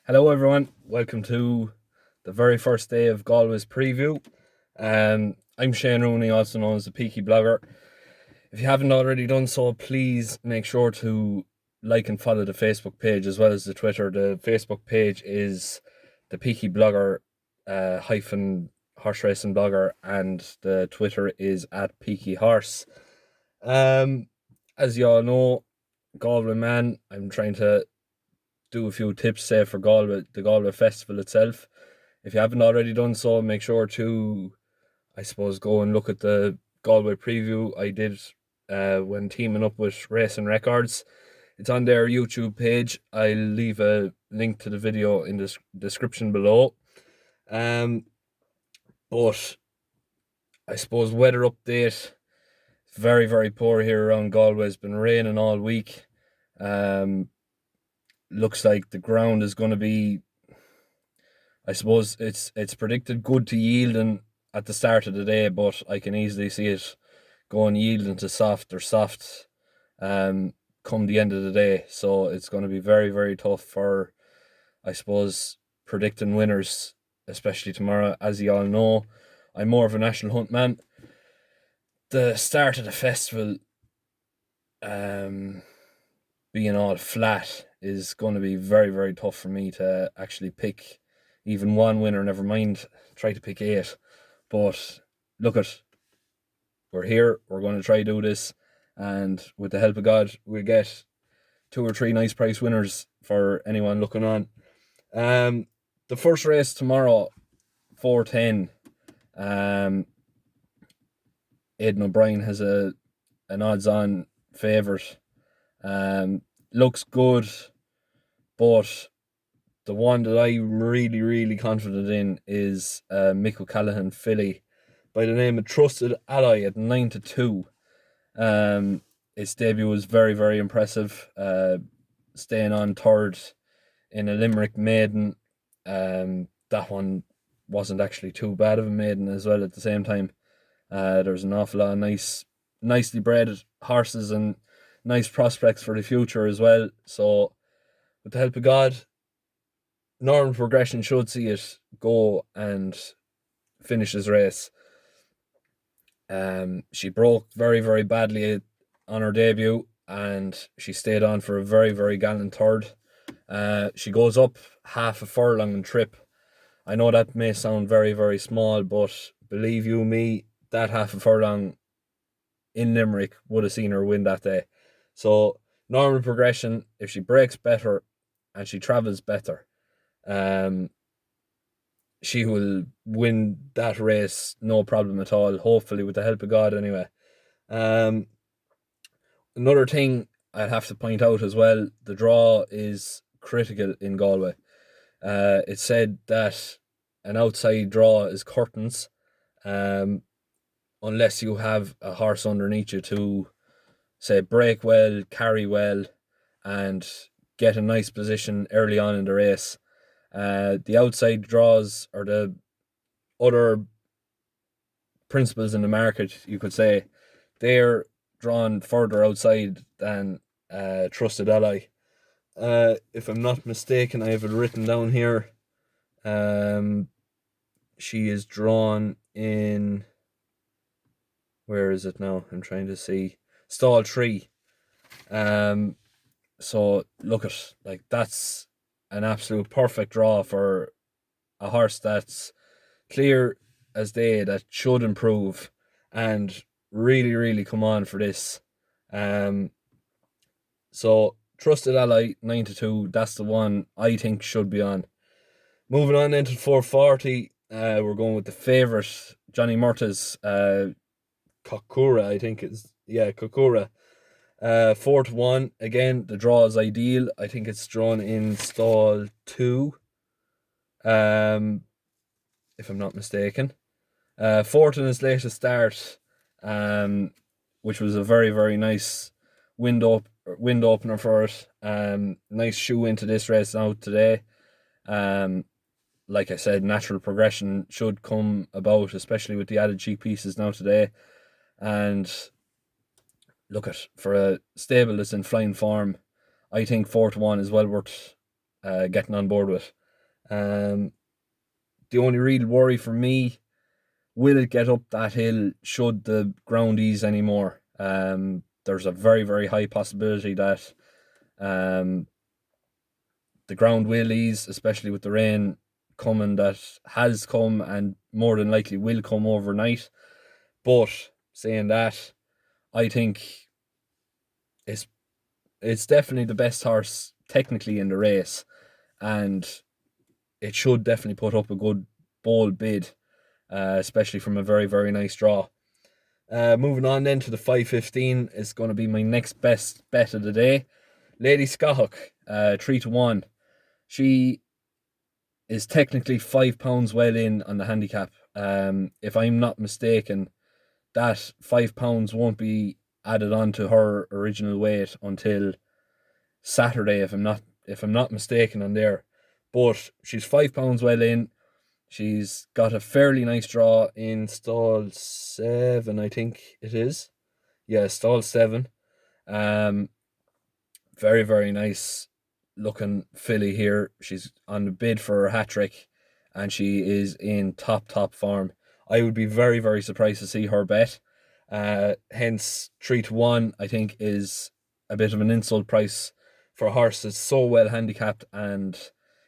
Hello everyone, welcome to the very first day of Galway's preview. I'm Shane Rooney, also known as the Peaky blogger. If you haven't already done so, please make sure to like and follow the Facebook page as well as the Twitter. The Facebook page is the Peaky blogger hyphen horse racing blogger, and the Twitter is at Peaky Horse. As you all know, Galway man, I'm trying to do a few tips, say, for Galway, the Galway Festival itself. If you haven't already done so, make sure to, I suppose, go and look at the Galway preview I did when teaming up with Racing Records. It's on their YouTube page. I'll leave a link to the video in the description below. But I suppose weather update, very, very poor here around Galway. It's been raining all week. Looks like the ground is going to be, I suppose it's predicted good to yielding at the start of the day, but I can easily see it going yielding to soft come the end of the day. So it's going to be very, very tough for, I suppose, predicting winners, especially tomorrow. As you all know, I'm more of a national hunt man. The start of the festival being all flat is going to be very, very tough for me to actually pick even one winner, never mind try to pick 8. But look we're here, we're going to try to do this, and with the help of God, we'll get 2 or 3 nice prize winners for anyone looking on. The first race tomorrow, 4:10. Aidan O'Brien has an odds-on favourite. Looks good, but the one that I'm really, really confident in is Mick O'Callaghan filly by the name of Trusted Ally at 9-2. Its debut was very, very impressive, staying on third in a Limerick maiden. That one wasn't actually too bad of a maiden as well at the same time. There's an awful lot of nicely bred horses and nice prospects for the future as well. So with the help of God, normal progression should see it go and finish his race. She broke very, very badly on her debut, and she stayed on for a very, very gallant third. She goes up half a furlong in trip. I know that may sound very, very small, but believe you me, that half a furlong in Limerick would have seen her win that day. So normal progression, if she breaks better and she travels better, she will win that race no problem at all, hopefully with the help of God anyway. Another thing I'd have to point out as well, the draw is critical in Galway. It's said that an outside draw is curtains, unless you have a horse underneath you to, say, break well, carry well, and get a nice position early on in the race. The outside draws, or the other principals in the market, you could say, they're drawn further outside than Trusted Ally. If I'm not mistaken, I have it written down here. She is drawn in, where is it now? I'm trying to see. Stall 3. So look at, like, that's an absolute perfect draw for a horse that's clear as day, that should improve and really, really come on for this. So Trusted Ally 9-2, that's the one I think should be on. Moving on into 440, we're going with the favourite, Johnny Murtagh's Kokura, I think it's, Kokura. 4-1. Again, the draw is ideal. I think it's drawn in stall 2, if I'm not mistaken. Fourth in his latest start, which was a very, very nice wind opener for it. Nice shoe into this race now today. Like I said, natural progression should come about, especially with the added cheek pieces now today. And look, for a stable that's in flying form, I think 4-1 is well worth getting on board with. The only real worry for me, will it get up that hill should the ground ease anymore? There's a very, very high possibility that the ground will ease, especially with the rain coming that has come and more than likely will come overnight. But saying that, I think it's definitely the best horse technically in the race, and it should definitely put up a good bold bid, especially from a very, very nice draw. Moving on then to the 5:15 is going to be my next best bet of the day. Lady Scothach, 3-1. She is technically £5 well in on the handicap. If I'm not mistaken, that £5 won't be added on to her original weight until Saturday, if I'm not mistaken on there. But she's £5 well in. She's got a fairly nice draw in stall 7, I think it is. Yeah, stall 7. Very, very nice looking filly here. She's on the bid for her hat trick, and she is in top form. I would be very, very surprised to see her bet. Hence 3-1, I think, is a bit of an insult price for a horse that's so well handicapped and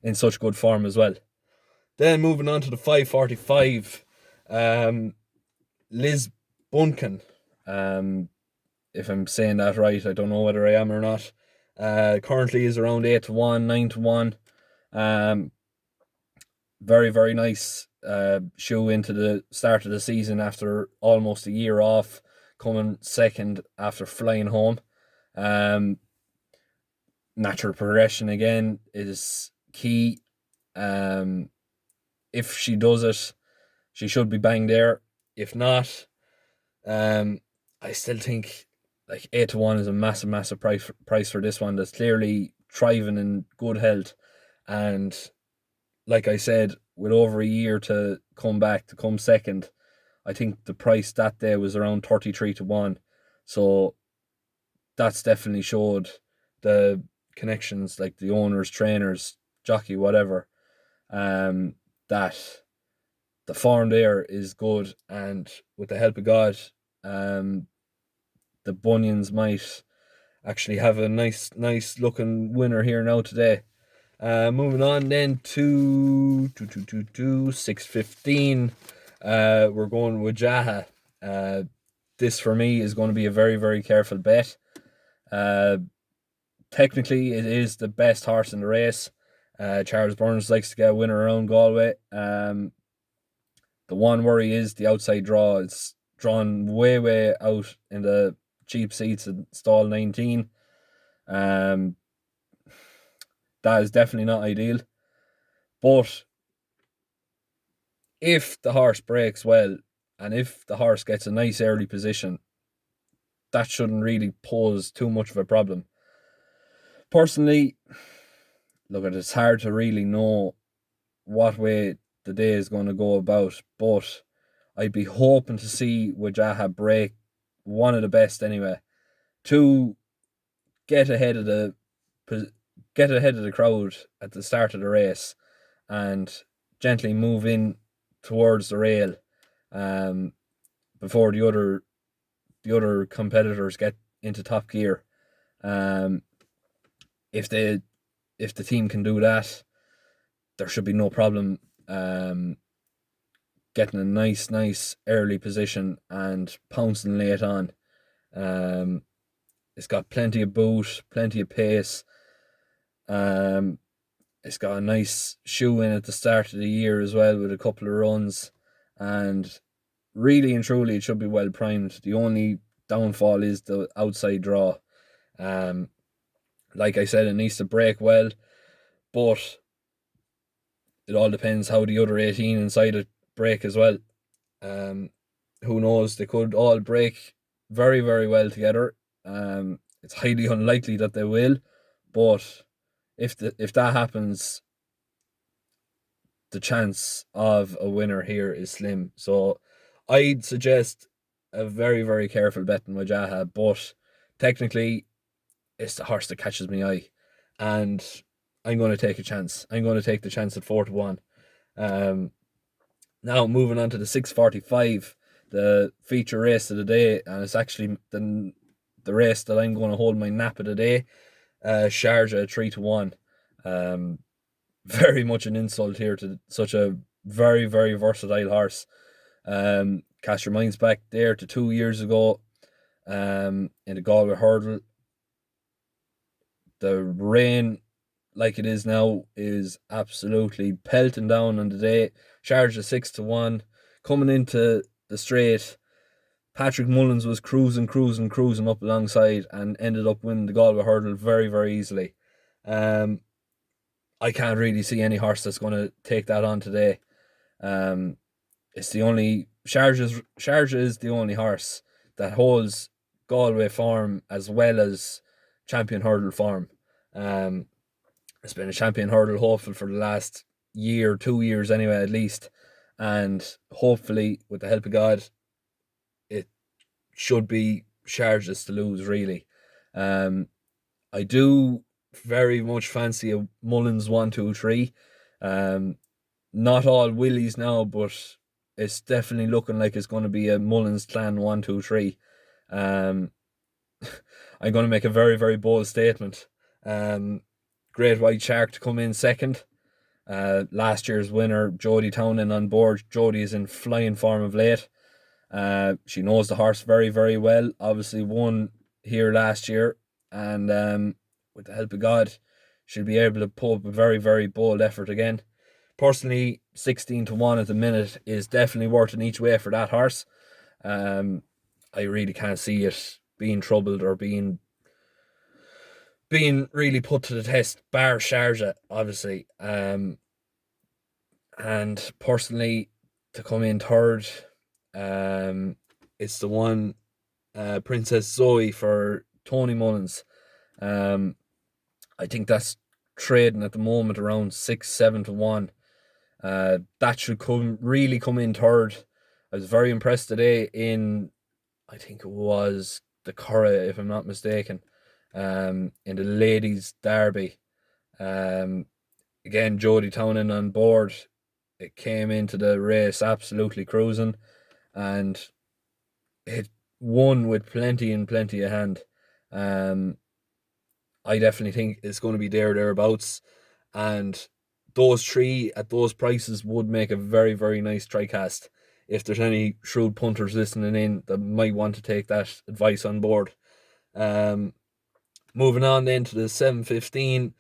in such good form as well. Then moving on to the 5:45, Liz Bunkin. If I'm saying that right, I don't know whether I am or not. Currently is around 8-1, 9-1. Very, very nice shoe into the start of the season after almost a year off, coming second after flying home. Natural progression again is key. If she does it, she should be bang there. If not, I still think like 8-1 is a massive price for this one that's clearly thriving in good health. And like I said, with over a year to come back, to come second, I think the price that day was around 33-1. So that's definitely showed the connections, like the owners, trainers, jockey, whatever, that the form there is good, and with the help of God, the Bunions might actually have a nice looking winner here now today. Moving on then to 6:15. We're going with Jaha. This for me is going to be a very, very careful bet. Technically, it is the best horse in the race. Charles Burns likes to get a winner around Galway. The one worry is the outside draw. It's drawn way out in the cheap seats in stall 19. That is definitely not ideal. But if the horse breaks well, and if the horse gets a nice early position, that shouldn't really pose too much of a problem. Personally, look, it's hard to really know what way the day is going to go about, but I'd be hoping to see Wajaha break one of the best anyway, to get ahead of the crowd at the start of the race and gently move in towards the rail, before the other competitors get into top gear. If the team can do that, there should be no problem getting a nice early position and pouncing late on. It's got plenty of boot, plenty of pace. It's got a nice shoe in at the start of the year as well, with a couple of runs, and really and truly it should be well primed. The only downfall is the outside draw. Like I said, it needs to break well, but it all depends how the other 18 inside it break as well. Who knows? They could all break very, very well together. It's highly unlikely that they will, but if that happens, the chance of a winner here is slim. So I'd suggest a very, very careful bet in Wajaha, but technically it's the horse that catches my eye, and I'm going to take a chance. I'm going to take the chance at 4-1. Now moving on to the 6:45, the feature race of the day, and it's actually the race that I'm going to hold my nap of the day. Sharjah 3-1. Very much an insult here to such a very, very versatile horse. Cast your minds back there to 2 years ago, in the Galway hurdle. The rain, like it is now, is absolutely pelting down on the day. Sharjah 6-1. Coming into the straight, Patrick Mullins was cruising up alongside and ended up winning the Galway hurdle very, very easily. I can't really see any horse that's going to take that on today. It's the only Sharjah is the only horse that holds Galway form as well as champion hurdle form. It's been a champion hurdle hopeful for the last year, 2 years anyway, at least, and hopefully, with the help of God, it should be Sharjah's to lose, really. I do very much fancy a Mullins 1-2-3. Not all Willies now, but it's definitely looking like it's going to be a Mullins clan 1-2-3. I'm going to make a very, very bold statement. Great White Shark to come in second. Last year's winner, Jodie Townend, on board. Jodie is in flying form of late. She knows the horse very, very well. Obviously won here last year, and with the help of God, she'll be able to pull up a very, very bold effort again. Personally, 16-1 at the minute is definitely worth an each way for that horse. I really can't see it being troubled or being really put to the test, bar Sharjah, obviously. And personally, to come in third, it's the one, Princess Zoe for Tony Mullins. I think that's trading at the moment around 6-7-1. That should really come in third. I was very impressed today in, I think it was the Curragh, if I'm not mistaken, in the ladies' derby. Again, Jodie Townend on board. It came into the race absolutely cruising, and it won with plenty of hand. I definitely think it's going to be thereabouts, and those three at those prices would make a very, very nice TriCast. If there's any shrewd punters listening in that might want to take that advice on board. Moving on then to the 7:15,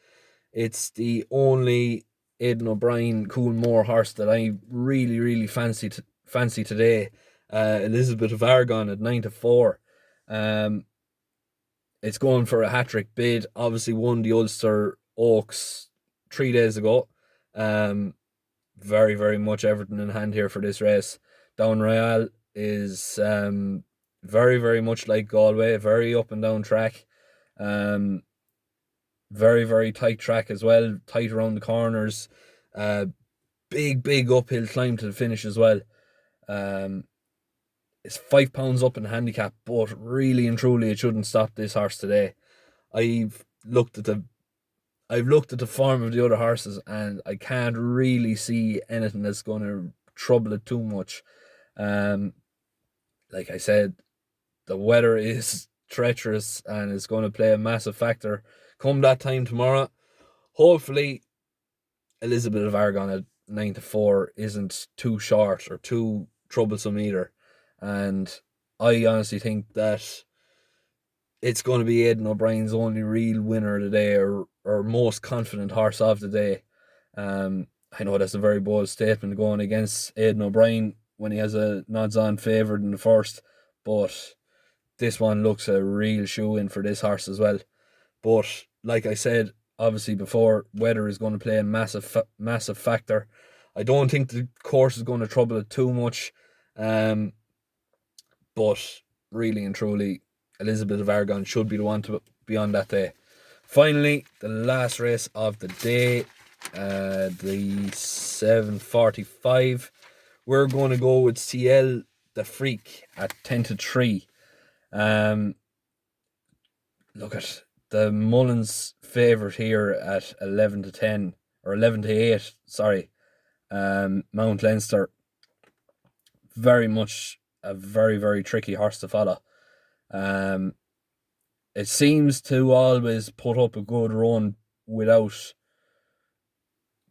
it's the only Aidan O'Brien Coolmore horse that I really, really fancy today. Elizabeth of Aragon at 9-4. It's going for a hat-trick bid. Obviously won the Ulster Oaks 3 days ago. Very, very much everything in hand here for this race. Down Royale is very, very much like Galway, very up and down track. Very, very tight track as well, tight around the corners. Big uphill climb to the finish as well. It's £5 up in handicap, but really and truly it shouldn't stop this horse today. I've looked at the form of the other horses, and I can't really see anything that's going to trouble it too much. Like I said, the weather is treacherous and it's going to play a massive factor come that time tomorrow. Hopefully, Elizabeth of Aragon at 9-4 isn't too short or too troublesome either. And I honestly think that it's going to be Aidan O'Brien's only real winner of the day, or most confident horse of the day. I know that's a very bold statement going against Aidan O'Brien when he has a odds-on favourite in the first, but this one looks a real shoe-in for this horse as well. But like I said, obviously before, weather is going to play a massive factor. I don't think the course is going to trouble it too much, but really and truly, Elizabeth of Aragon should be the one to be on that day. Finally, the last race of the day, the 7:45. We're going to go with Ciel the Freak at 10-3. Look at the Mullins favourite here at 11-10 or 11-8. Sorry, Mount Leinster. Very much a very, very tricky horse to follow. It seems to always put up a good run without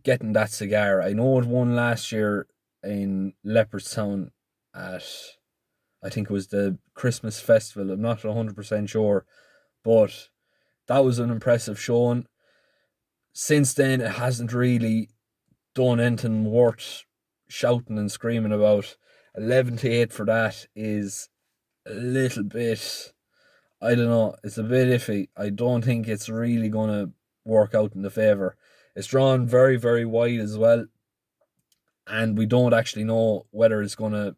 getting that cigar. I know it won last year in Leopardstown at, I think it was the Christmas festival. I'm not 100% sure, but that was an impressive showing. Since then, it hasn't really done anything worth shouting and screaming about. 11-8 for that is a little bit, I don't know, it's a bit iffy. I don't think it's really going to work out in the favour. It's drawn very, very wide as well, and we don't actually know whether it's going to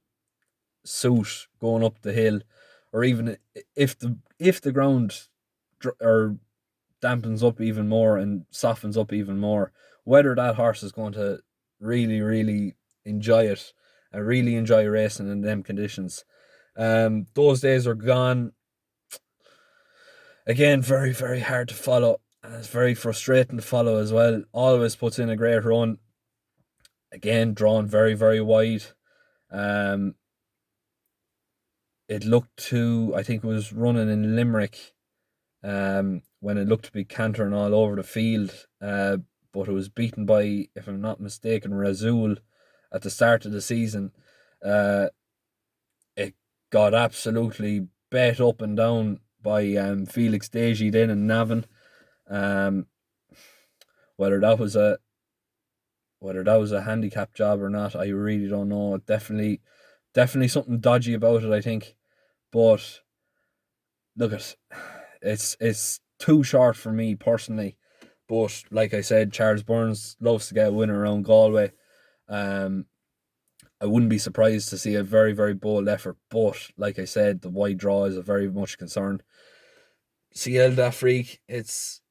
suit going up the hill, or even if the ground or dampens up even more and softens up even more, whether that horse is going to really, really enjoy it and really enjoy racing in them conditions. Those days are gone. Again, very, very hard to follow, and it's very frustrating to follow as well. Always puts in a great run. Again, drawn very, very wide. It looked to, I think it was running in Limerick, when it looked to be cantering all over the field, but it was beaten by, if I'm not mistaken, Razul at the start of the season. It got absolutely bet up and down by Felix Deji then in Navan. Whether that was a handicap job or not, I really don't know. Definitely something dodgy about it, I think. But look, it's too short for me personally. But like I said, Charles Burns loves to get a winner around Galway. I wouldn't be surprised to see a very, very bold effort. But like I said, the wide draw is a very much concern. Ciel d'Afrique, it's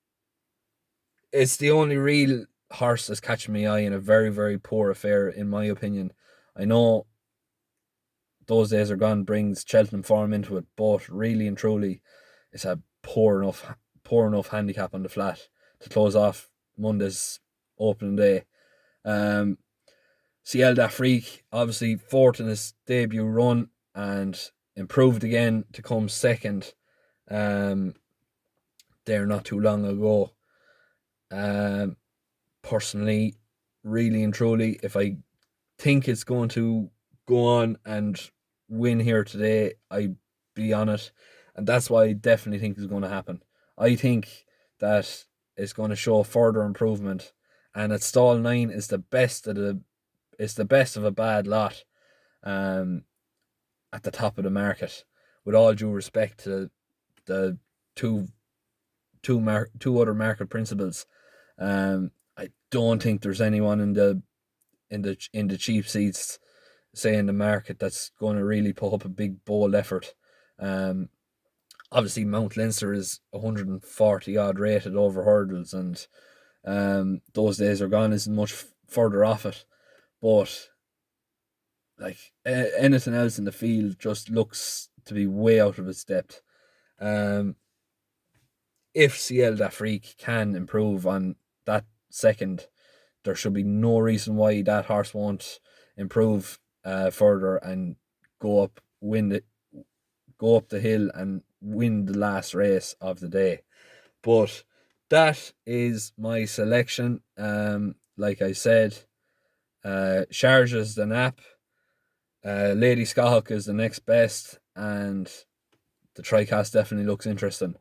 the only real horse that's catching my eye in a very, very poor affair, in my opinion. I know those days are gone, brings Cheltenham form into it, but really and truly, it's a poor enough handicap on the flat to close off Monday's opening day. Ciel d'Afrique, obviously fourth in his debut run and improved again to come second there not too long ago. Personally, really and truly, if I think it's going to go on and win here today, I'd be on it. And that's why I definitely think is going to happen. I think that it's going to show further improvement. And at stall 9 is the best of a bad lot at the top of the market. With all due respect to the two other market principals, I don't think there's anyone in the cheap seats, say in the market, that's going to really put up a big bold effort. Obviously Mount Leinster is 140 odd rated over hurdles, and those days are gone, isn't much further off it. But like anything else in the field just looks to be way out of its depth. If Ciel d'Afrique can improve on that second, there should be no reason why that horse won't improve further and go up the hill and win the last race of the day. But that is my selection. Like I said, Sharjah's the nap, Lady Scahawk is the next best, and the TriCast definitely looks interesting.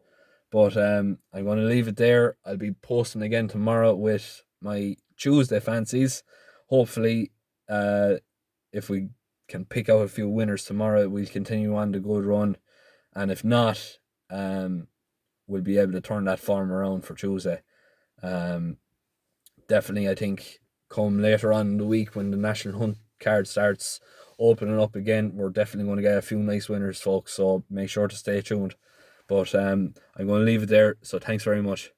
But I'm going to leave it there. I'll be posting again tomorrow with my Tuesday fancies. Hopefully, if we can pick out a few winners tomorrow, we'll continue on the good run. And if not, we'll be able to turn that form around for Tuesday. Definitely, I think, come later on in the week when the National Hunt card starts opening up again, we're definitely going to get a few nice winners, folks. So make sure to stay tuned. But I'm going to leave it there. So thanks very much.